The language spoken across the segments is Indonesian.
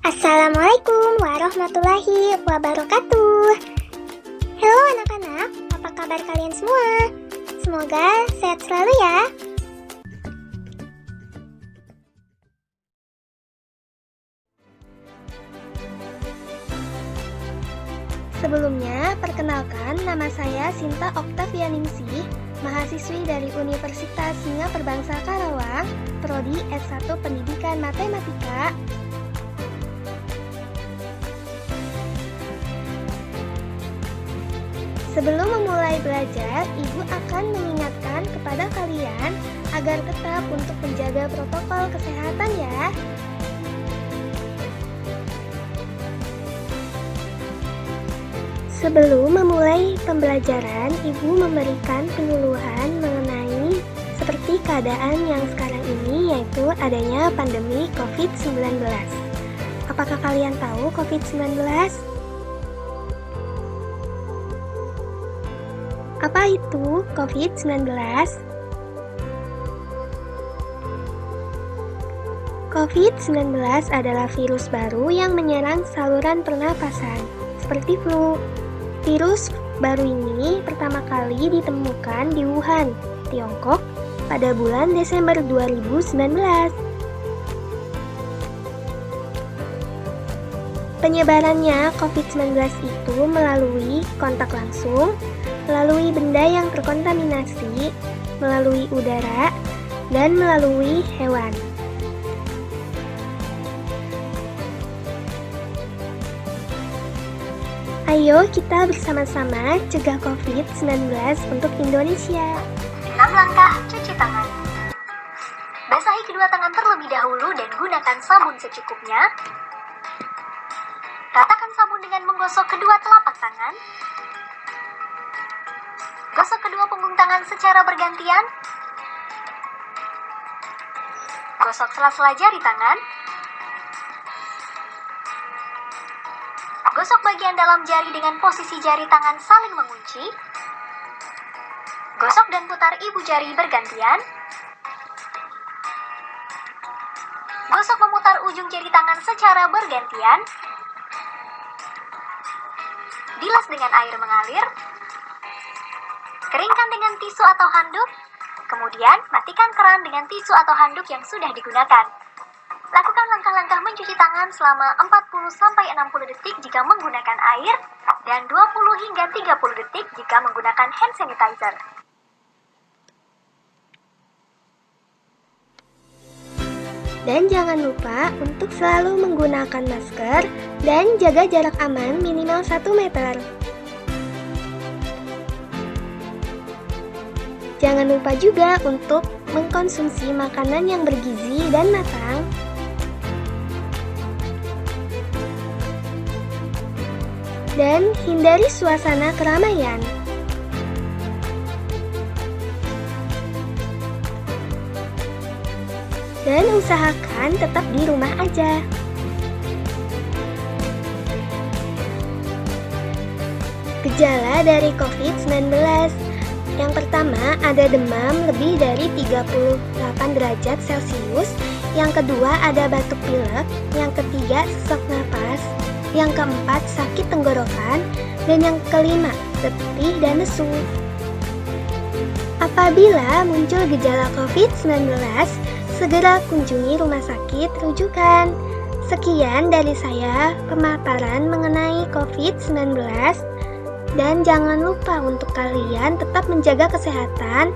Assalamualaikum warahmatullahi wabarakatuh. Halo anak-anak, apa kabar kalian semua? Semoga sehat selalu ya. Sebelumnya, perkenalkan nama saya Sinta Oktavianingsih, mahasiswi dari Universitas Singa Perbangsa Karawang, Prodi S1 Pendidikan Matematika. Sebelum memulai belajar, Ibu akan mengingatkan kepada kalian agar tetap untuk menjaga protokol kesehatan ya. Sebelum memulai pembelajaran, Ibu memberikan penyuluhan mengenai seperti keadaan yang sekarang ini, yaitu adanya pandemi COVID-19. Apakah kalian tahu COVID-19? Apa itu COVID-19? COVID-19 adalah virus baru yang menyerang saluran pernapasan, seperti flu. Virus baru ini pertama kali ditemukan di Wuhan, Tiongkok, pada bulan Desember 2019. Penyebarannya COVID-19 itu melalui kontak langsung, melalui benda yang terkontaminasi, melalui udara, dan melalui hewan. Ayo kita bersama-sama cegah COVID-19 untuk Indonesia. 6 langkah cuci tangan. Basahi kedua tangan terlebih dahulu dan gunakan sabun secukupnya. Ratakan sabun dengan menggosok kedua telapak tangan. Gosok kedua punggung tangan secara bergantian. Gosok sela-sela jari tangan. Gosok bagian dalam jari dengan posisi jari tangan saling mengunci. Gosok dan putar ibu jari bergantian. Gosok memutar ujung jari tangan secara bergantian. Bilas dengan air mengalir. Keringkan dengan tisu atau handuk. Kemudian, matikan keran dengan tisu atau handuk yang sudah digunakan. Lakukan langkah-langkah mencuci tangan selama 40-60 detik jika menggunakan air dan 20 hingga 30 detik jika menggunakan hand sanitizer. Dan jangan lupa untuk selalu menggunakan masker dan jaga jarak aman minimal 1 meter. Jangan lupa juga untuk mengkonsumsi makanan yang bergizi dan matang. Dan hindari suasana keramaian. Dan usahakan tetap di rumah aja. Gejala dari COVID-19. Yang pertama, ada demam lebih dari 38 derajat Celcius. Yang kedua, ada batuk pilek. Yang ketiga, sesak napas. Yang keempat, sakit tenggorokan. Dan yang kelima, letih dan lesu. Apabila muncul gejala COVID-19, segera kunjungi rumah sakit rujukan. Sekian dari saya, pemaparan mengenai COVID-19. Dan jangan lupa untuk kalian tetap menjaga kesehatan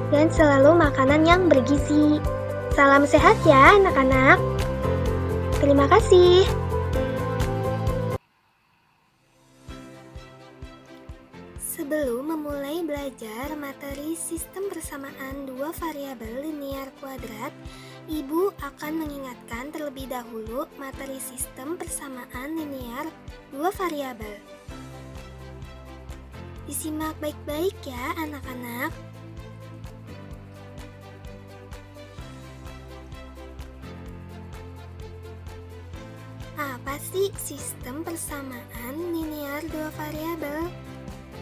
dan selalu makanan yang bergizi. Salam sehat ya anak-anak. Terima kasih. Sebelum memulai belajar materi sistem persamaan dua variabel linear kuadrat, Ibu akan mengingatkan terlebih dahulu materi sistem persamaan linear dua variabel. Disimak baik-baik ya anak-anak. Apa sih sistem persamaan linear dua variabel?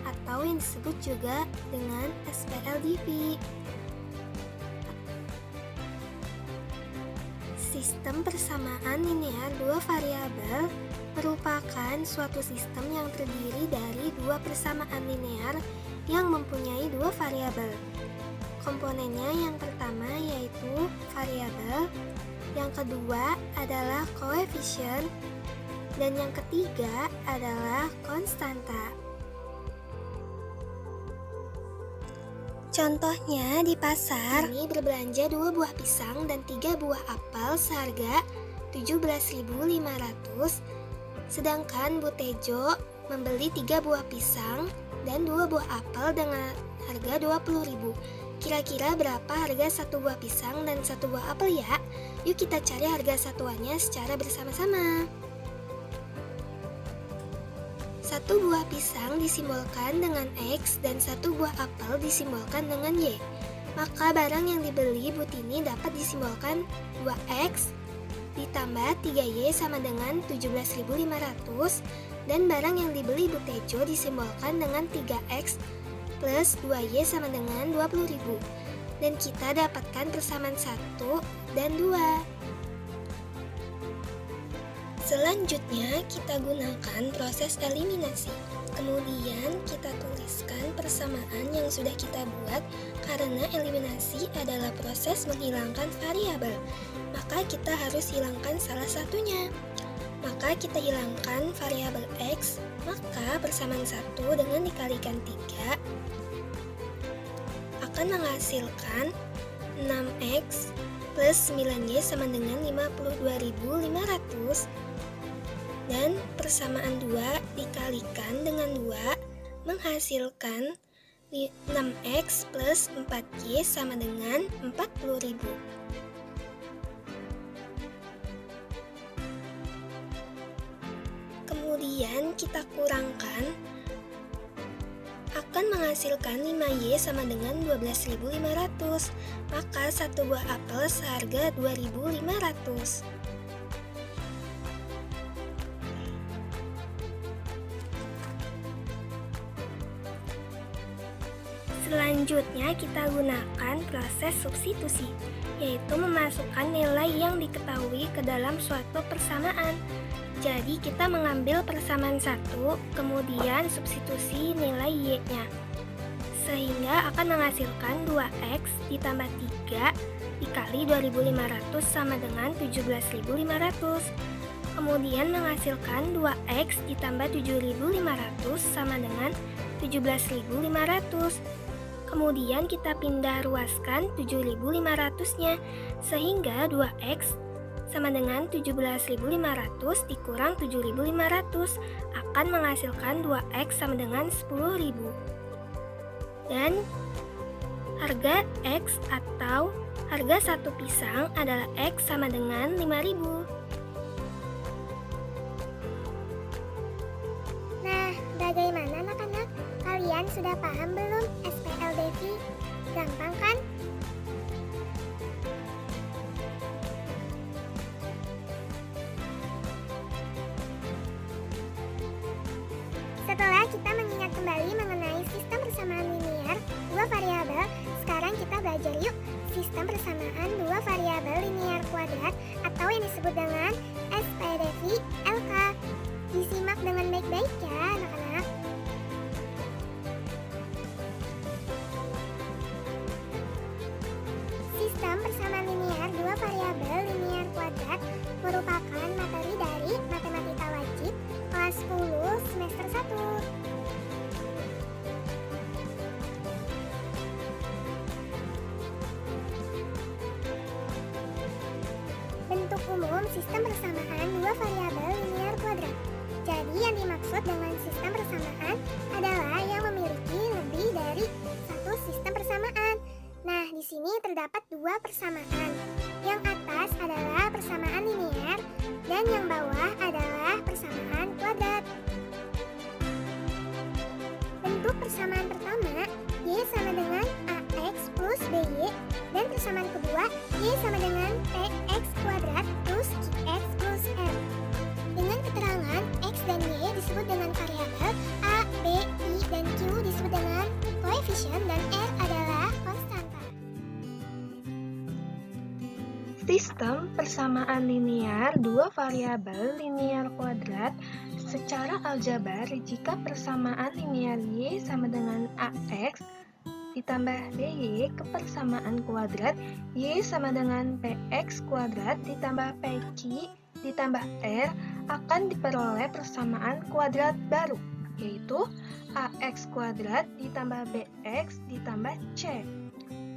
Atau yang disebut juga dengan SPLDV. Sistem persamaan linear dua variabel merupakan suatu sistem yang terdiri dari dua persamaan linear yang mempunyai dua variabel. Komponennya yang pertama yaitu variabel, yang kedua adalah koefisien, dan yang ketiga adalah konstanta. Contohnya di pasar ini berbelanja 2 buah pisang dan 3 buah apel seharga 17.500, sedangkan Bu Tejo membeli 3 buah pisang dan 2 buah apel dengan harga 20.000. Kira-kira berapa harga 1 buah pisang dan 1 buah apel ya? Yuk kita cari harga satuannya secara bersama-sama. 1 buah pisang disimbolkan dengan X dan 1 buah apel disimbolkan dengan Y. Maka barang yang dibeli Bu Tini dapat disimbolkan 2X ditambah 3Y sama dengan 17.500, dan barang yang dibeli Bu Tejo disimbolkan dengan 3X plus 2Y sama dengan 20.000. Dan kita dapatkan persamaan 1 dan 2. Selanjutnya, kita gunakan proses eliminasi. Kemudian, kita tuliskan persamaan yang sudah kita buat karena eliminasi adalah proses menghilangkan variabel. Maka kita harus hilangkan salah satunya. Maka kita hilangkan variabel X, maka persamaan 1 dengan dikalikan 3 akan menghasilkan 6X plus 9Y sama dengan 52.500. Dan persamaan 2 dikalikan dengan 2 menghasilkan 6X plus 4Y sama dengan 40.000. Kemudian kita kurangkan akan menghasilkan 5Y sama dengan 12.500. Maka 1 buah apel seharga 2.500. Selanjutnya kita gunakan proses substitusi, yaitu memasukkan nilai yang diketahui ke dalam suatu persamaan. Jadi kita mengambil persamaan 1, kemudian substitusi nilai Y-nya. Sehingga akan menghasilkan 2X ditambah 3 dikali 2.500 sama dengan 17.500. Kemudian menghasilkan 2X ditambah 7.500 sama dengan 17.500. Kemudian kita pindah ruaskan 7.500-nya, sehingga 2X sama dengan 17.500 dikurang 7.500 akan menghasilkan 2X sama dengan 10.000. Dan harga X atau harga satu pisang adalah X sama dengan 5.000. Nah, bagaimana anak-anak? Kalian sudah paham belum SPLDV? Gampang kan? Setelah kita mengingat kembali mengenai sistem persamaan linear dua variabel, sekarang kita belajar yuk sistem persamaan dua variabel linear kuadrat atau yang disebut dengan SPDV LK. Disimak dengan baik-baik ya anak-anak. Sistem persamaan linear dua variabel linear kuadrat merupakan materi dari Matematika Wajib kelas 10 semester 1. Bentuk umum sistem persamaan dua variabel linear kuadrat. Jadi yang dimaksud dengan sistem persamaan adalah yang memiliki lebih dari satu sistem persamaan. Nah, di sini terdapat dua persamaan. Yang atas adalah persamaan linear dan yang bawah adalah persamaan kuadrat. Bentuk persamaan pertama, Y sama dengan AX plus BY, dan persamaan kedua, Y sama dengan PX kuadrat plus QX plus R. Dengan keterangan X dan Y disebut dengan variabel, A, B, I, dan Q disebut dengan koefisien, dan R adalah konstanta. Sistem persamaan linear dua variabel linear kuadrat secara aljabar jika persamaan linear Y sama dengan AX ditambah BY ke persamaan kuadrat Y sama dengan PX kuadrat ditambah PQ ditambah R akan diperoleh persamaan kuadrat baru, yaitu AX kuadrat ditambah BX ditambah C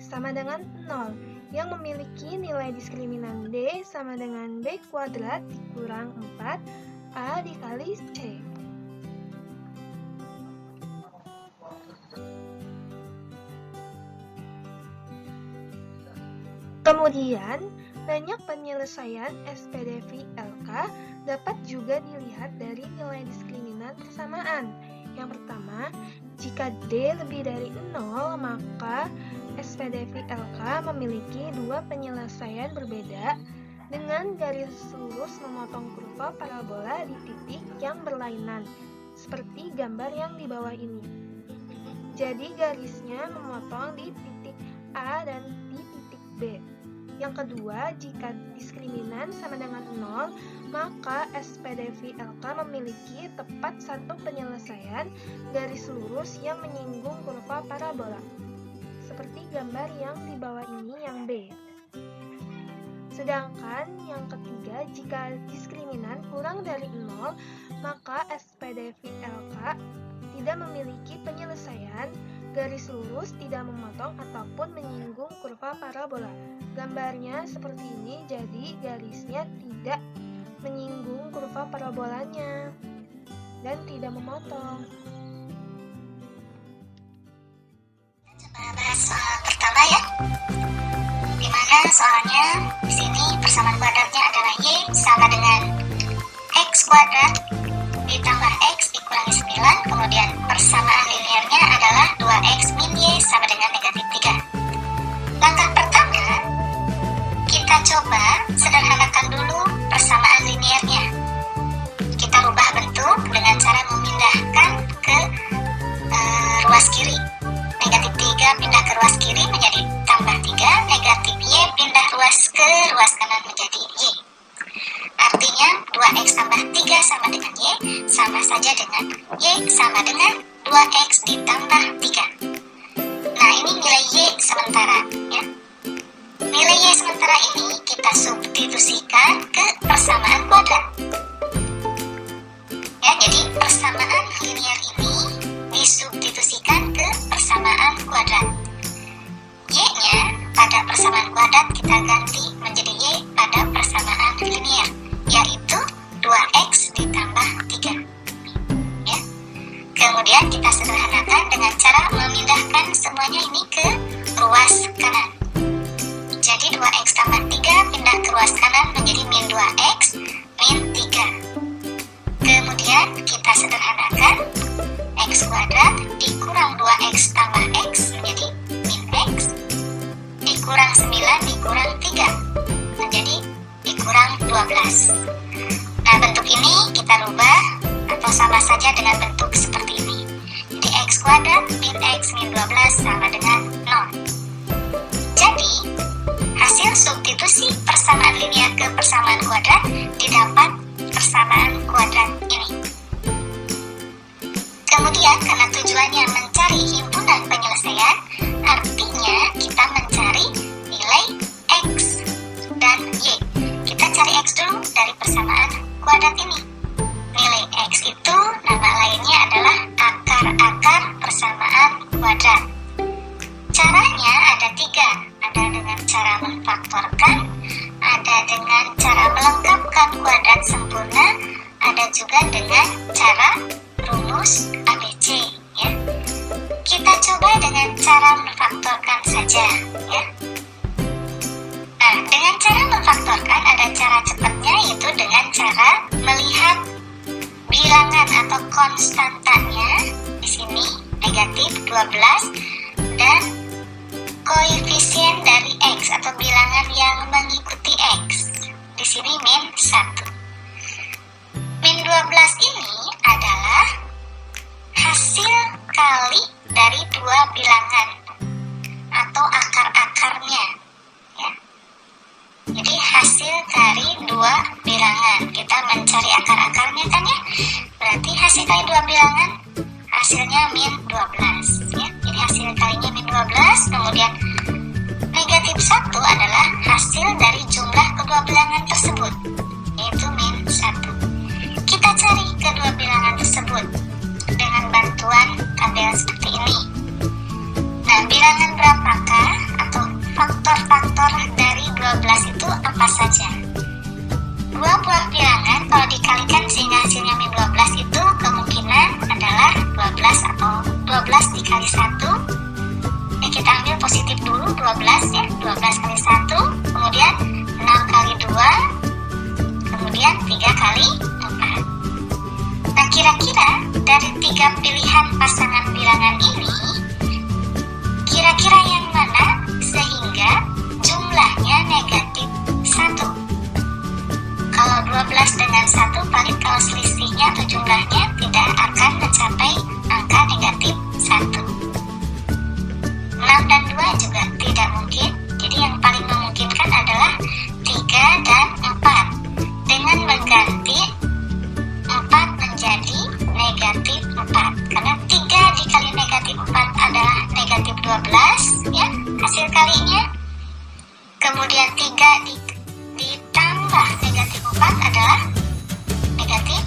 sama dengan 0, yang memiliki nilai diskriminan D sama dengan B kuadrat dikurang 4A dikali C. Kemudian, banyak penyelesaian SPDV LK dapat juga dilihat dari nilai diskriminan persamaan. Yang pertama, jika D lebih dari 0, maka SPDV LK memiliki dua penyelesaian berbeda dengan garis lurus memotong kurva parabola di titik yang berlainan, seperti gambar yang di bawah ini. Jadi garisnya memotong di titik A dan di titik B. Yang kedua, jika diskriminan sama dengan 0, maka SPDV LK memiliki tepat satu penyelesaian garis lurus yang menyinggung kurva parabola, seperti gambar yang di bawah ini yang B. Sedangkan yang ketiga, jika diskriminan kurang dari 0, maka SPDV LK tidak memiliki penyelesaian garis lurus tidak memotong ataupun menyinggung kurva parabola. Gambarnya seperti ini, jadi garisnya tidak menyinggung kurva parabolanya dan tidak memotong. Coba bahas soal pertama ya, dimana soalnya di sini persamaan kuadratnya adalah Y sama dengan X kuadrat ditambah X dikurangi 9, kemudian persamaan linearnya adalah 2X min Y sama dengan negatif 3. Langkah pertama, kita coba sederhanakan dulu persamaan linearnya. Kita rubah bentuk dengan cara memindahkan ke ruas kiri. Negatif 3 pindah ke ruas kiri menjadi tambah 3, negatif Y pindah ke ruas kanan menjadi Y. Artinya 2X tambah 3 sama dengan Y sama saja dengan Y sama dengan 2X ditambah 3. Nah, ini nilai Y sementara ya. Nilai Y sementara ini kita substitusikan ke persamaan kuadrat. Ya, jadi persamaan linear ini disubstitusikan ke persamaan kuadrat. Y-nya pada persamaan kuadrat kita ganti menjadi Y pada persamaan linear, yaitu 2X ditambah 3. Ya. Kemudian kita sederhanakan dengan cara memindahkan semuanya ini ke ruas kanan. Jadi 2X tambah 3 pindah ke ruas kanan menjadi min 2X min 3. Kemudian kita sederhanakan X kuadrat dikurang 2X tambah X menjadi min X, dikurang 9 dikurang 3 menjadi dikurang 12. Nah, bentuk ini kita rubah atau sama saja dengan bentuk seperti ini. Jadi X kuadrat min X min 12 sama dengan 0. Jadi hasil substitusi persamaan linear ke persamaan kuadrat didapat persamaan kuadrat ini. Kemudian karena tujuannya mencari himpunan penyelesaian, artinya kita mencari nilai X dan Y. Kita cari X dulu dari persamaan kuadrat ini. Nilai X itu nama lainnya adalah akar-akar persamaan kuadrat. Caranya ada 3. Ada dengan cara memfaktorkan, ada dengan cara melengkapkan kuadrat sempurna, ada juga dengan cara rumus ABC ya. Kita coba dengan cara memfaktorkan saja ya. Nah, dengan cara memfaktorkan ada cara cepatnya, yaitu dengan cara melihat kalinya min 12 ya. Jadi hasil kalinya min 12, kemudian negatif 1 adalah hasil dari jumlah kedua bilangan tersebut, yaitu min 1. Kita cari kedua bilangan tersebut dengan bantuan tabel seperti ini. Nah, bilangan berapakah atau faktor-faktor dari 12 itu apa saja? Dua buah bilangan kalau dikalikan sehingga hasilnya min 12 itu kemungkinan adalah 12 atau 12 dikali 1. Ya, kita ambil positif dulu 12 ya, 12 kali 1, kemudian 6 kali 2, kemudian 3 kali 4. Nah, kira-kira dari 3 pilihan pasangan bilangan ini, kira-kira yang mana sehingga jumlahnya negatif 1? Kalau 12 dengan 1, paling kalau selisihnya atau jumlahnya tidak akan mencapai angka negatif 1. 6 dan 2 juga tidak mungkin, jadi yang paling memungkinkan adalah 3 dan 4. Dengan mengganti 4 menjadi negatif 4, karena 3 dikali negatif 4 adalah negatif 12 ya, hasil kalinya. Kemudian 3 ditambah negatif 4 adalah negatif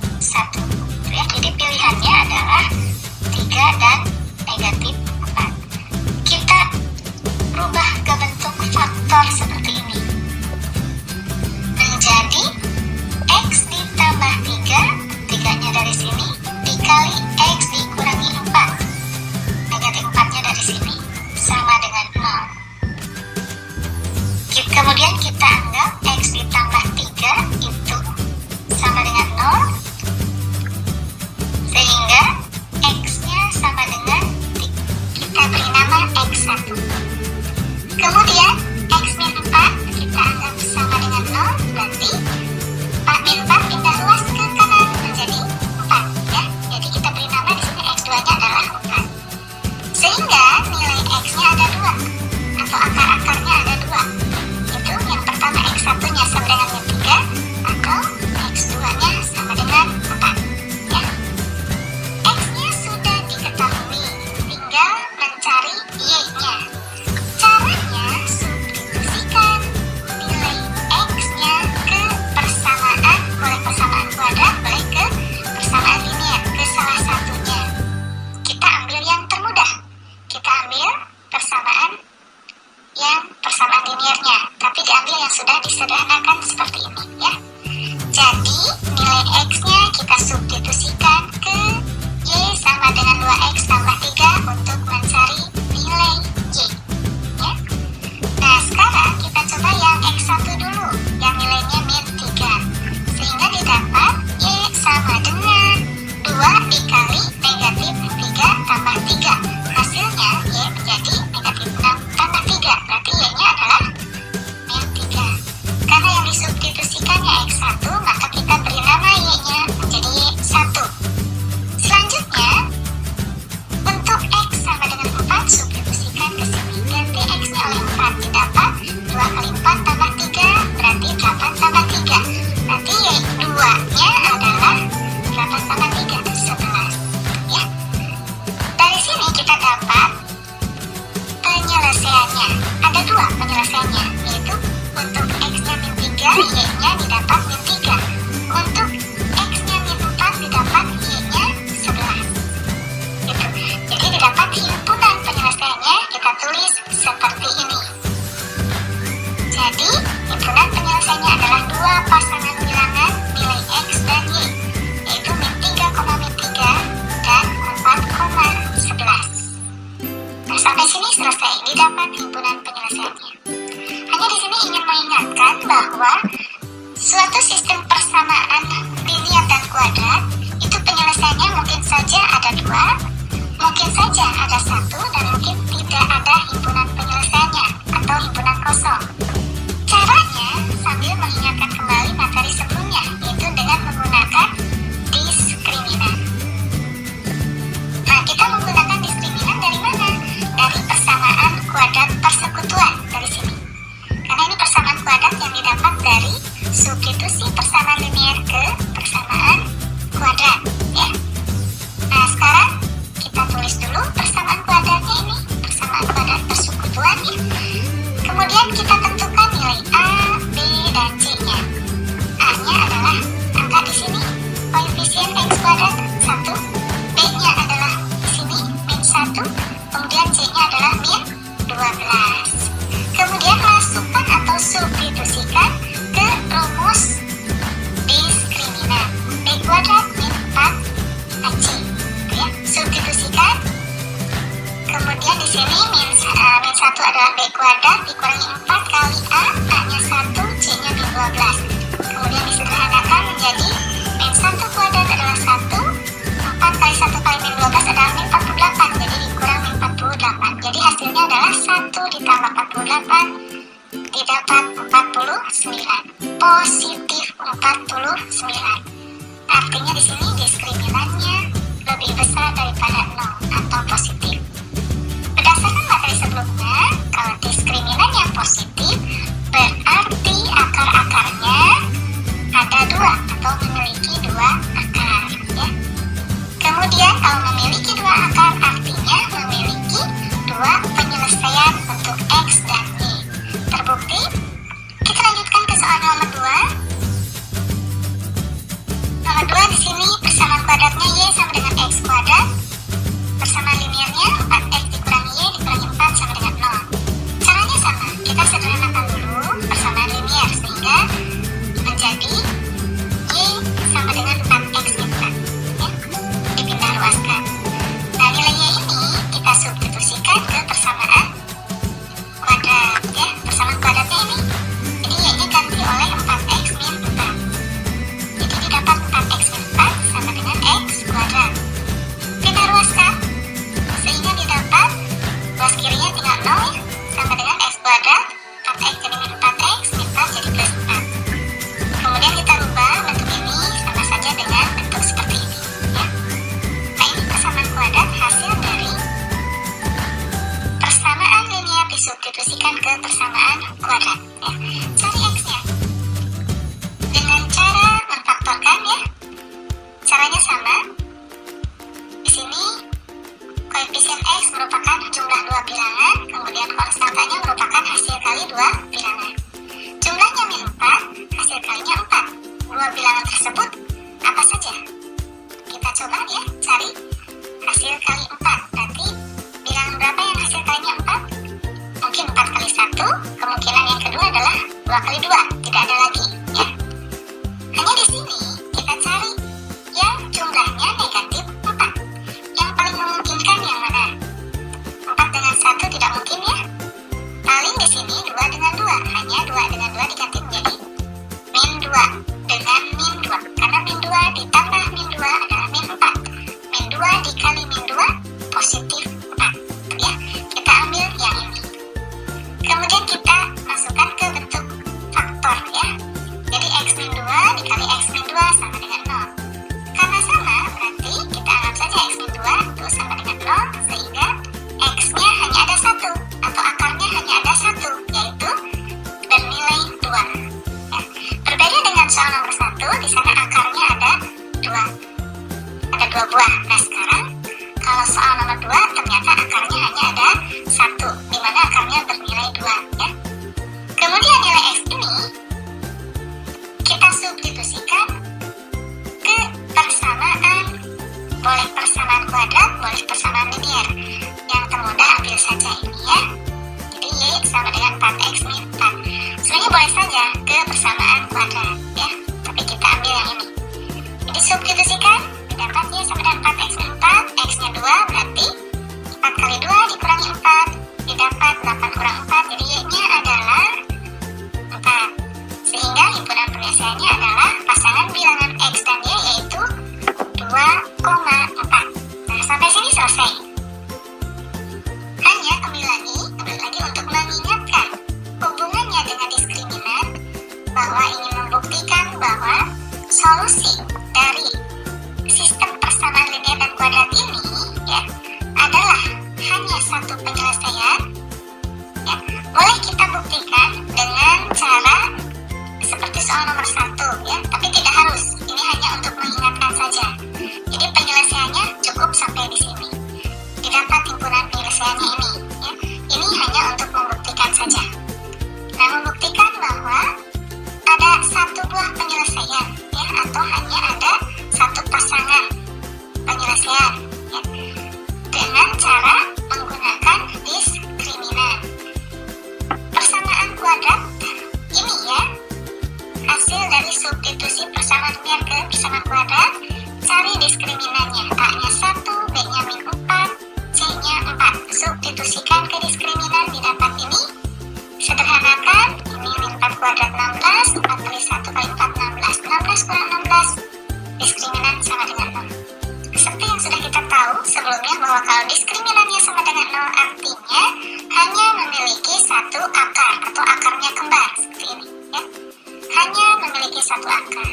kuadrat dikurangi 4 kali A, A-nya 1, C-nya min 12. Kemudian disederhanakan menjadi min 1 kuadrat adalah 1, 4 kali 1 kali min 12 adalah min 48, jadi dikurang min 48. Jadi hasilnya adalah 1 ditambah 48 didapat 49. Positif 49. Artinya di sini diskriminannya lebih besar daripada 0 atau positif. Berdasarkan materi sebelumnya, kalau diskriminannya positif, berarti akar-akarnya ada 2 atau memiliki 2 akar. Ya. Kemudian kalau memiliki 2 akar, artinya memiliki 2 penyelesaian untuk X dan Y. Terbukti? Kita lanjutkan ke soal nomor 2. Nomor 2 di sini persamaan kuadratnya Y sama dengan X kuadrat. Persamaan linearnya 4X dikurangi Y dikurangi 4 sama dengan 0. Caranya sama, kita sederhanakan dulu persamaan linear sehingga menjadi Y sama dengan 4X dikurangi. Ya, dipindah luaskan. Nah, nilai Y ini kita substitusikan ke persamaan kuadrat. Ya, persamaan kuadratnya ini. Jadi Y-nya ganti oleh 4X min 4. Jadi didapat 4X min 4 sama dengan X kuadrat. Pindah luaskan sehingga didapat luas kirinya tinggal 0 ya, sama dengan X kuadrat. 4X jadi min 4X, min 4 jadi plus 4. Kemudian kita rubah bentuk ini sama saja dengan bentuk seperti ini ya. Nah, ini persamaan kuadrat hasil dari persamaan linear disubstitusikan ke persamaan kuadrat ya. Cari X-nya dengan cara memfaktorkan ya. Caranya sama. Di sini koefisien X merupakan jumlah 2 bilangan, kemudian konstantanya merupakan hasil kali 2 bilangan. Jumlahnya min 4, hasil kalinya 4. 2 bilangan tersebut apa saja? Kita coba ya, cari hasil kali 4. Berarti bilangan berapa yang hasil kalinya 4? Mungkin 4 kali 1, kemungkinan yang kedua adalah 2 kali 2, tidak ada lagi ya. Hanya di sini kita cari yang jumlahnya negatif 4. Yang paling memungkinkan yang mana? 4 dengan 1 tidak mungkin ya. Paling di sini 2 dengan 2, hanya 2 dengan 2 diganti menjadi min 2 dengan min 2. Karena min 2 ditambah min 2 adalah min 4. Min 2 dikali min 2 positif 4. Ya, kita ambil yang ini. Kemudian kita masukkan ke bentuk faktor ya. Jadi X min 2 dikali X min 2 sama dengan 0. Karena sama, berarti kita anggap saja X min 2 itu sama dengan 0, sehingga X-nya hanya ada 1, atau akarnya hanya ada 1, yaitu bernilai 2. Ya. Berbeda dengan soal nomor 1, di sana akarnya ada 2. Ada 2 buah. Nah, sekarang kalau soal nomor 2, ternyata akarnya hanya ada 1, di mana akarnya bernilai 2. Ya. Kemudian nilai X ini kita substitusikan ke persamaan. Boleh persamaan kuadrat, boleh persamaan linear. Yang termudah ambil saja ini ya. Jadi Y sama dengan 4X min 4. Sebenarnya boleh saja ke persamaan kuadrat ya, tapi kita ambil yang ini. Jadi substitusikan, didapat Y sama dengan 4X min 4. X-nya 2, berarti 4 kali 2 dikurangi 4, didapat 8 kurang 4, jadi Y-nya adalah 4. Sehingga himpunan penyelesaiannya adalah pasangan bilangan X dan Y, yaitu 2,4. Nah, sampai sini selesai. Hanya kembali lagi untuk mengingatkan hubungannya dengan diskriminan, bahwa ingin membuktikan bahwa solusi dari sistem persamaan linear dan kuadrat ini ya adalah hanya satu penyelesaian. Ya, boleh kita buktikan dengan cara seperti soal nomor 1 ya, tapi tidak harus. Ini hanya untuk mengingatkan saja. Jadi penyelesaiannya cukup sampai di sini. Didapat himpunan penyelesaiannya ini ya. Ini hanya untuk membuktikan saja. Nah, membuktikan bahwa ada satu buah penyelesaian ya, atau hanya ada satu pasangan penyelesaian ya, dengan cara menggunakan diskriminan. Persamaan kuadrat ini ya, hasil dari substitusi persamaan linear ke persamaan kuadrat. Cari diskriminannya. A-nya 1, B-nya min 4, C-nya 4. Substitusikan ke diskriminan, didapat ini 16, 4 kali 1 kali 4, 16. 16 kurang 16, diskriminan sama dengan 0. Seperti yang sudah kita tahu sebelumnya bahwa kalau diskriminannya sama dengan 0 artinya hanya memiliki satu akar atau akarnya kembar, seperti ini ya. Hanya memiliki satu akar.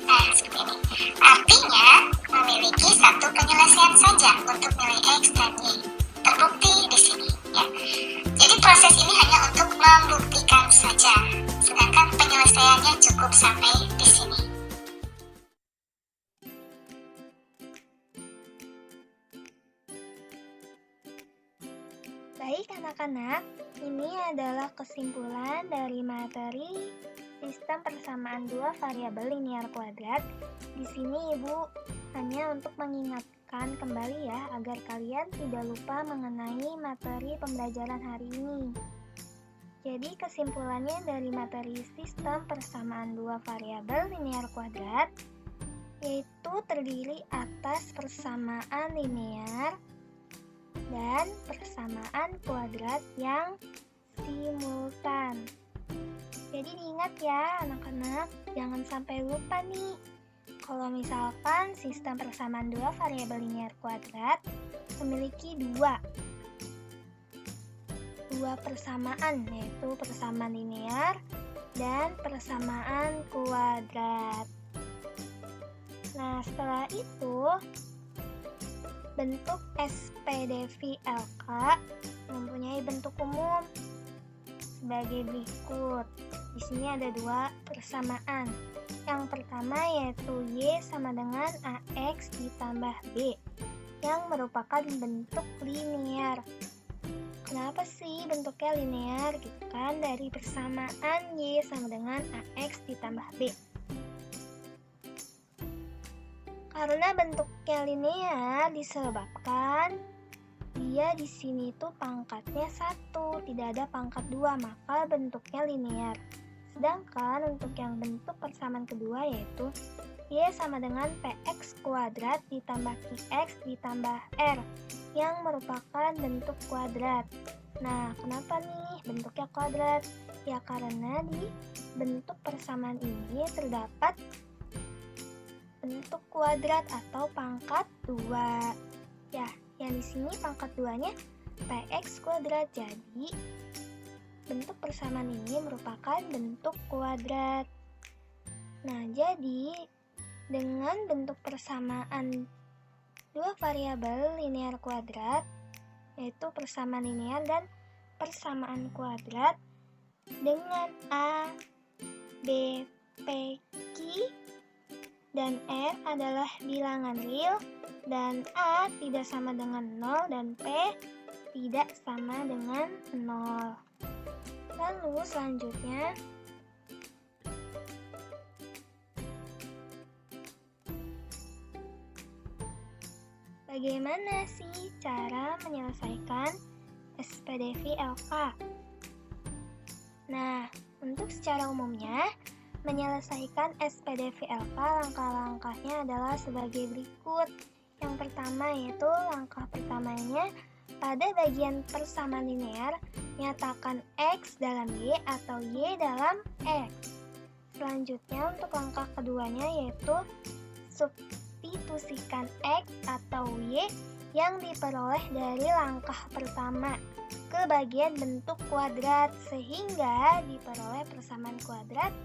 Nah, seperti ini. Artinya memiliki satu penyelesaian saja untuk nilai X dan Y. Terbukti di sini ya. Jadi proses ini hanya untuk membuktikan saja. Sedangkan penyelesaiannya cukup sampai di sini. Baik anak-anak, ini adalah kesimpulan dari materi sistem persamaan dua variabel linear kuadrat. Di sini Ibu hanya untuk mengingatkan kembali ya, agar kalian tidak lupa mengenai materi pembelajaran hari ini. Jadi kesimpulannya dari materi sistem persamaan dua variabel linear kuadrat, yaitu terdiri atas persamaan linear dan persamaan kuadrat yang simultan. Jadi diingat ya anak-anak, jangan sampai lupa nih. Kalau misalkan sistem persamaan dua variabel linear kuadrat memiliki dua persamaan, yaitu persamaan linear dan persamaan kuadrat. Nah, setelah itu bentuk SPDV-LK mempunyai bentuk umum sebagai berikut. Di sini ada dua persamaan. Yang pertama yaitu Y sama dengan AX ditambah B yang merupakan bentuk linear. Kenapa sih bentuknya linear gitu kan? Dari persamaan Y sama dengan AX ditambah B. Karena bentuknya linear disebabkan dia di sini tuh pangkatnya 1, tidak ada pangkat 2, maka bentuknya linear. Sedangkan untuk yang bentuk persamaan kedua yaitu Y sama dengan PX kuadrat ditambah QX ditambah R yang merupakan bentuk kuadrat. Nah, kenapa nih bentuknya kuadrat? Ya karena di bentuk persamaan ini terdapat bentuk kuadrat atau pangkat 2. Ya, yang di sini pangkat 2-nya PX kuadrat. Jadi, bentuk persamaan ini merupakan bentuk kuadrat. Nah, jadi dengan bentuk persamaan dua variabel linear kuadrat, yaitu persamaan linear dan persamaan kuadrat dengan A, B, P, Q, dan R adalah bilangan real, dan A tidak sama dengan 0 dan P tidak sama dengan 0. Lalu selanjutnya bagaimana sih cara menyelesaikan SPDV-LK? Nah, untuk secara umumnya menyelesaikan SPDV-LK langkah-langkahnya adalah sebagai berikut. Yang pertama yaitu langkah pertamanya pada bagian persamaan linear, nyatakan X dalam Y atau Y dalam X. Selanjutnya untuk langkah keduanya yaitu substitusikan X atau Y yang diperoleh dari langkah pertama ke bagian bentuk kuadrat sehingga diperoleh persamaan kuadrat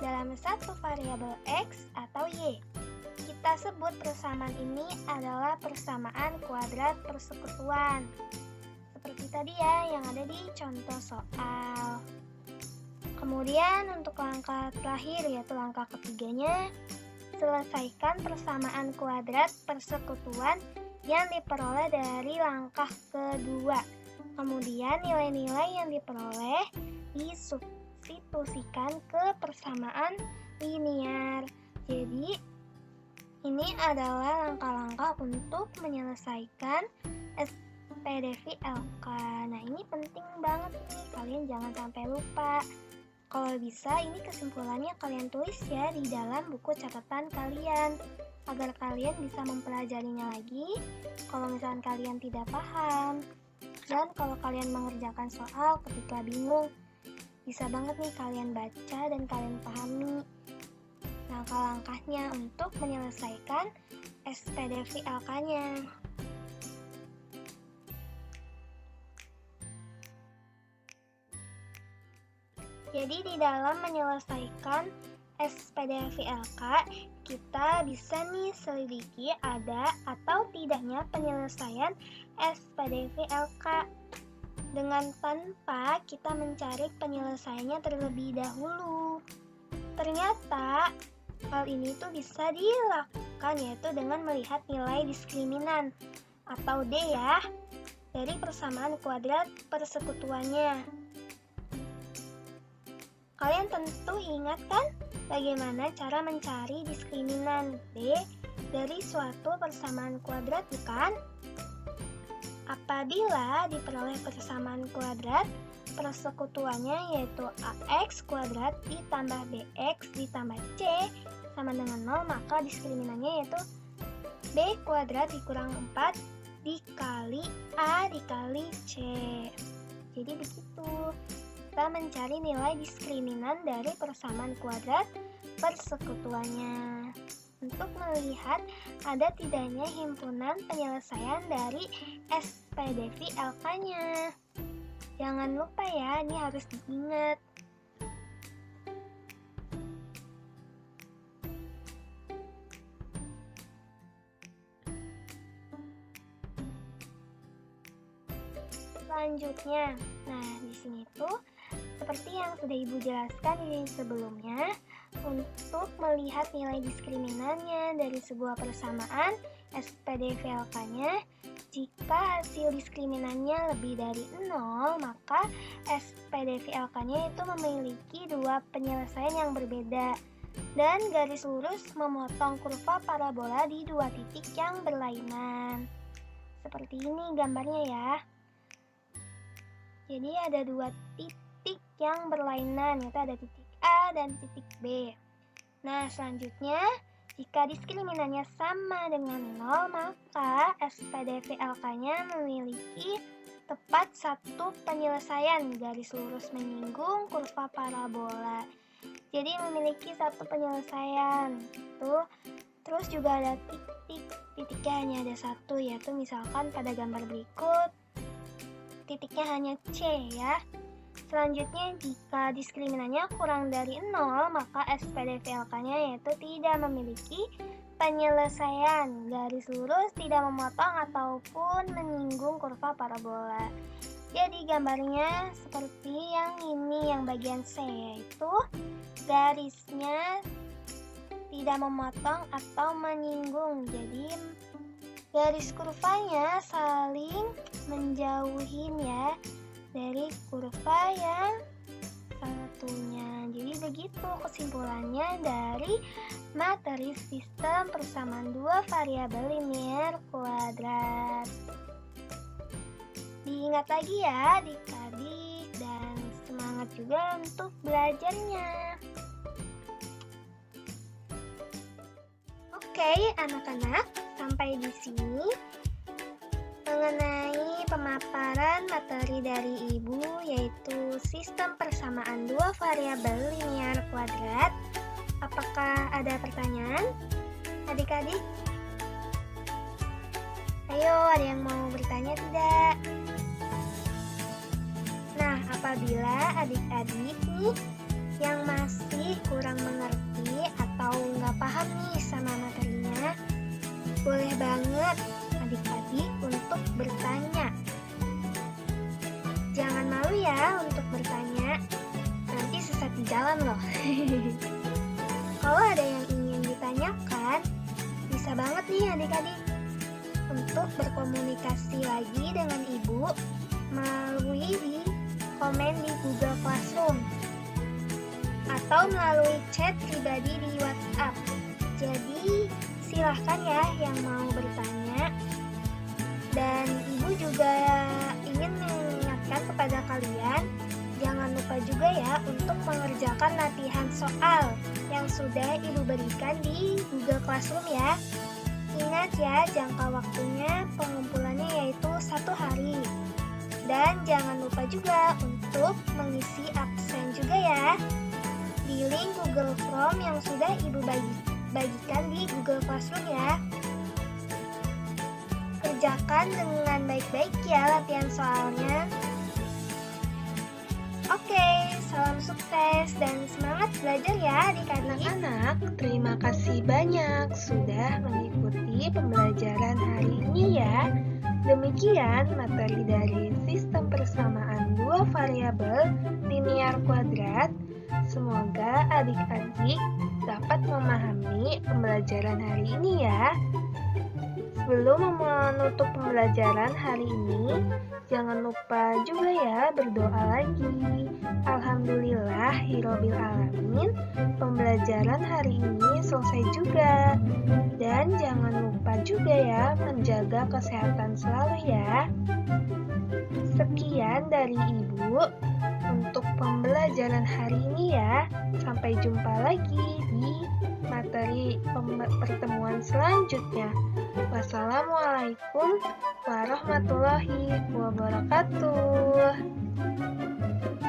dalam satu variabel X atau Y. Kita sebut persamaan ini adalah persamaan kuadrat persekutuan. Seperti tadi ya yang ada di contoh soal. Kemudian untuk langkah terakhir yaitu langkah ketiganya, selesaikan persamaan kuadrat persekutuan yang diperoleh dari langkah kedua. Kemudian nilai-nilai yang diperoleh disubstitusikan ke persamaan linear. Jadi ini adalah langkah-langkah untuk menyelesaikan SPDV-LK. Nah, ini penting banget nih, kalian jangan sampai lupa. Kalau bisa, ini kesimpulannya kalian tulis ya di dalam buku catatan kalian, agar kalian bisa mempelajarinya lagi kalau misalkan kalian tidak paham. Dan kalau kalian mengerjakan soal ketika bingung, bisa banget nih kalian baca dan kalian pahami langkah-langkahnya untuk menyelesaikan SPDVLK-nya. Jadi di dalam menyelesaikan SPDVLK, kita bisa nih selidiki ada atau tidaknya penyelesaian SPDVLK dengan tanpa kita mencari penyelesaiannya terlebih dahulu. Ternyata hal ini tuh bisa dilakukan yaitu dengan melihat nilai diskriminan atau D ya dari persamaan kuadrat persekutuannya. Kalian tentu ingat kan bagaimana cara mencari diskriminan D dari suatu persamaan kuadrat, bukan? Apabila diperoleh persamaan kuadrat, persekutuannya yaitu AX kuadrat ditambah BX ditambah C sama dengan 0, maka diskriminannya yaitu B kuadrat dikurang 4 dikali A dikali C. Jadi begitu. Kita mencari nilai diskriminan dari persamaan kuadrat persekutuannya untuk melihat ada tidaknya himpunan penyelesaian dari SPDVLK-nya. Jangan lupa ya, ini harus diingat. Selanjutnya, nah di sini tuh seperti yang sudah Ibu jelaskan di sebelumnya, untuk melihat nilai diskriminannya dari sebuah persamaan SPDVLK-nya, jika hasil diskriminannya lebih dari 0, maka SPDVLK-nya itu memiliki dua penyelesaian yang berbeda dan garis lurus memotong kurva parabola di dua titik yang berlainan. Seperti ini gambarnya ya. Jadi ada dua titik yang berlainan, yaitu ada titik A dan titik B. Nah, selanjutnya, jika diskriminannya sama dengan 0, maka SPDVLK-nya memiliki tepat satu penyelesaian garis lurus menyinggung kurva parabola. Jadi memiliki satu penyelesaian. Terus juga ada titiknya hanya ada satu, yaitu misalkan pada gambar berikut, titiknya hanya C ya. Selanjutnya, jika diskriminannya kurang dari 0, maka SPDVLK-nya yaitu tidak memiliki penyelesaian garis lurus, tidak memotong ataupun menyinggung kurva parabola. Jadi gambarnya seperti yang ini, yang bagian C, yaitu garisnya tidak memotong atau menyinggung. Jadi garis kurvanya saling menjauhin ya dari kurva yang satunya. Jadi begitu kesimpulannya dari materi sistem persamaan dua variabel linier kuadrat. Diingat lagi ya adik-adik dan semangat juga untuk belajarnya. Oke, anak-anak, sampai di sini mengenai pemaparan materi dari Ibu, yaitu sistem persamaan dua variabel linier kuadrat. Apakah ada pertanyaan adik-adik? Ayo, ada yang mau bertanya tidak? Nah, apabila adik-adik nih yang masih kurang mengerti atau nggak paham nih sama materinya, boleh banget adik-adik untuk bertanya. Jangan malu ya untuk bertanya, nanti sesat di jalan loh. Kalau ada yang ingin ditanyakan, bisa banget nih adik-adik untuk berkomunikasi lagi dengan Ibu melalui di komen di Google Classroom atau melalui chat pribadi di WhatsApp. Jadi silahkan ya yang mau bertanya. Dan Ibu juga ingin mengingatkan kepada kalian, jangan lupa juga ya untuk mengerjakan latihan soal yang sudah Ibu berikan di Google Classroom ya. Ingat ya, jangka waktunya pengumpulannya yaitu 1 hari. Dan jangan lupa juga untuk mengisi absen juga ya di link Google Form yang sudah Ibu bagikan di Google Classroom ya. Kerjakan dengan baik-baik ya latihan soalnya. Oke, salam sukses dan semangat belajar ya adik-adik. Anak-anak, terima kasih banyak sudah mengikuti pembelajaran hari ini ya. Demikian materi dari sistem persamaan dua variabel linear kuadrat. Semoga adik-adik dapat memahami pembelajaran hari ini ya. Sebelum menutup pembelajaran hari ini, jangan lupa juga ya berdoa lagi. Alhamdulillahirobbil alamin, pembelajaran hari ini selesai juga. Dan jangan lupa juga ya menjaga kesehatan selalu ya. Sekian dari Ibu untuk pembelajaran hari ini ya. Sampai jumpa lagi di materi pertemuan selanjutnya. Wassalamualaikum warahmatullahi wabarakatuh.